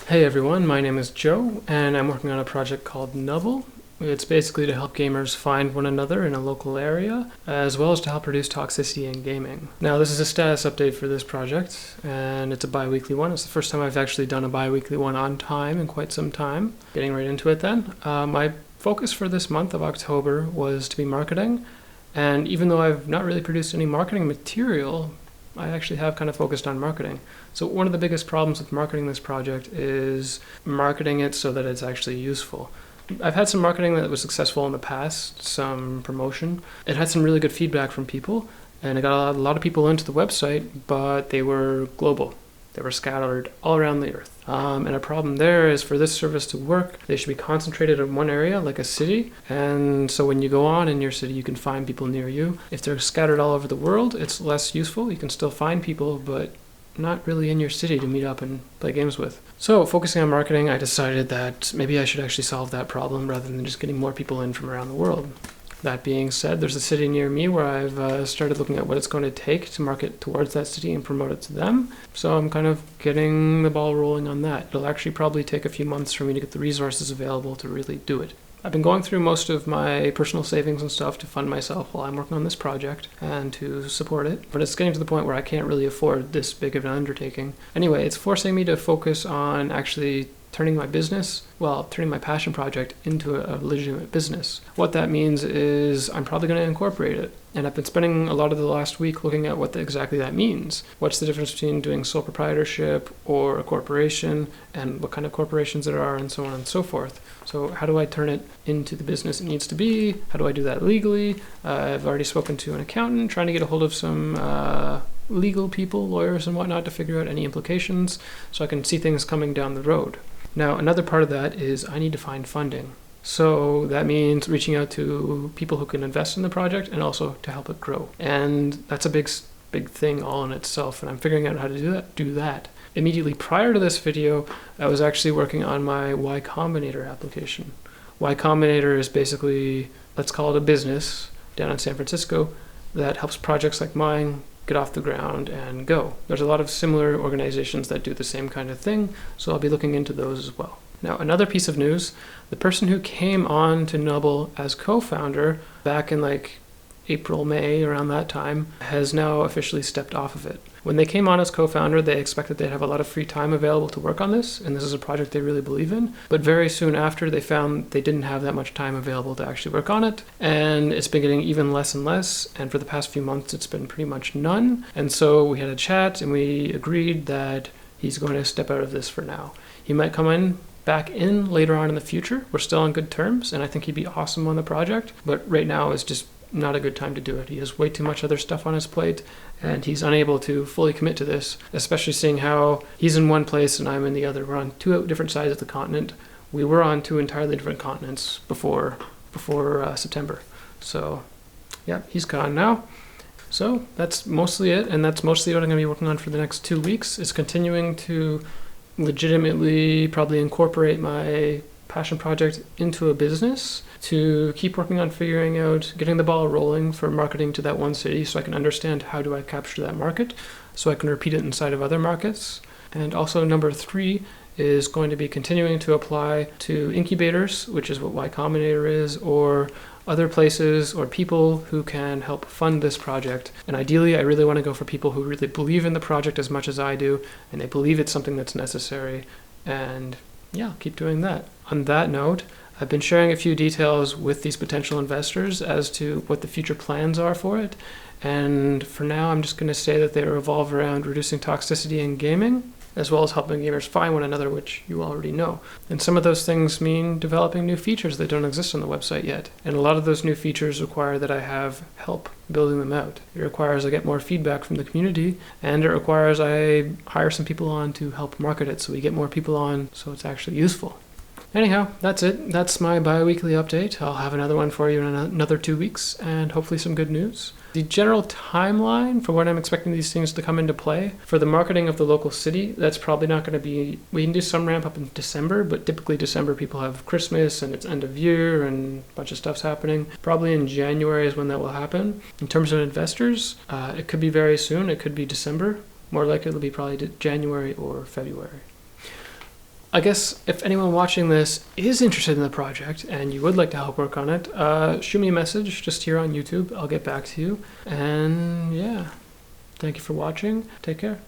Hey everyone, my name is Joe, and I'm working on a project called Nubble. It's basically to help gamers find one another in a local area, as well as to help reduce toxicity in gaming. Now, this is a status update for this project, and it's a bi-weekly one. It's the first time I've actually done a bi-weekly one on time in quite some time. Getting right into it then. My focus for this month of October was to be marketing, and even though I've not really produced any marketing material, I actually have kind of focused on marketing. So one of the biggest problems with marketing this project is marketing it so that it's actually useful. I've had some marketing that was successful in the past, some promotion. It had some really good feedback from people, and it got a lot of people into the website, but they were global. They were scattered all around the earth. And a problem there is for this service to work, they should be concentrated in one area, like a city. And so when you go on in your city, you can find people near you. If they're scattered all over the world, it's less useful. You can still find people, but not really in your city to meet up and play games with. So focusing on marketing, I decided that maybe I should actually solve that problem rather than just getting more people in from around the world. That being said, there's a city near me where I've started looking at what it's going to take to market towards that city and promote it to them. So I'm kind of getting the ball rolling on that. It'll actually probably take a few months for me to get the resources available to really do it. I've been going through most of my personal savings and stuff to fund myself while I'm working on this project and to support it, but it's getting to the point where I can't really afford this big of an undertaking. Anyway, it's forcing me to focus on actually turning my passion project into a legitimate business. What that means is I'm probably going to incorporate it. And I've been spending a lot of the last week looking at what exactly that means. What's the difference between doing sole proprietorship or a corporation, and what kind of corporations there are, and so on and so forth. So how do I turn it into the business it needs to be? How do I do that legally? I've already spoken to an accountant, trying to get a hold of some legal people, lawyers and whatnot, to figure out any implications so I can see things coming down the road. Now, another part of that is I need to find funding. So that means reaching out to people who can invest in the project and also to help it grow. And that's a big thing all in itself, and I'm figuring out how to do that. Immediately prior to this video, I was actually working on my Y Combinator application. Y Combinator is basically, let's call it a business down in San Francisco that helps projects like mine get off the ground and go. There's a lot of similar organizations that do the same kind of thing, so I'll be looking into those as well. Now, another piece of news, the person who came on to Nubble as co-founder back in April, May, around that time, has now officially stepped off of it. When they came on as co-founder, they expected they'd have a lot of free time available to work on this, and this is a project they really believe in. But very soon after, they found they didn't have that much time available to actually work on it, and it's been getting even less and less, and for the past few months, it's been pretty much none. And so we had a chat, and we agreed that he's going to step out of this for now. He might come back in later on in the future. We're still on good terms, and I think he'd be awesome on the project, but right now is just not a good time to do it. He has way too much other stuff on his plate, and he's unable to fully commit to this, especially seeing how he's in one place and I'm in the other. We're on two different sides of the continent. We were on two entirely different continents before September. So yeah, he's gone now. So that's mostly it, and that's mostly what I'm going to be working on for the next 2 weeks, is continuing to legitimately probably incorporate my passion project into a business, to keep working on figuring out, getting the ball rolling for marketing to that one city so I can understand how do I capture that market so I can repeat it inside of other markets. And also number 3 is going to be continuing to apply to incubators, which is what Y Combinator is, or other places or people who can help fund this project. And ideally, I really want to go for people who really believe in the project as much as I do, and they believe it's something that's necessary. And yeah, keep doing that. On that note, I've been sharing a few details with these potential investors as to what the future plans are for it. And for now, I'm just going to say that they revolve around reducing toxicity in gaming, as well as helping gamers find one another, which you already know. And some of those things mean developing new features that don't exist on the website yet. And a lot of those new features require that I have help building them out. It requires I get more feedback from the community, and it requires I hire some people on to help market it so we get more people on so it's actually useful. Anyhow, that's it. That's my bi-weekly update. I'll have another one for you in another 2 weeks, and hopefully some good news. The general timeline for when I'm expecting these things to come into play, for the marketing of the local city, that's probably not going to be, we can do some ramp up in December, but typically December people have Christmas and it's end of year and a bunch of stuff's happening. Probably in January is when that will happen. In terms of investors, it could be very soon. It could be December. More likely it'll be probably January or February. I guess if anyone watching this is interested in the project and you would like to help work on it, shoot me a message just here on YouTube. I'll get back to you. And yeah, thank you for watching. Take care.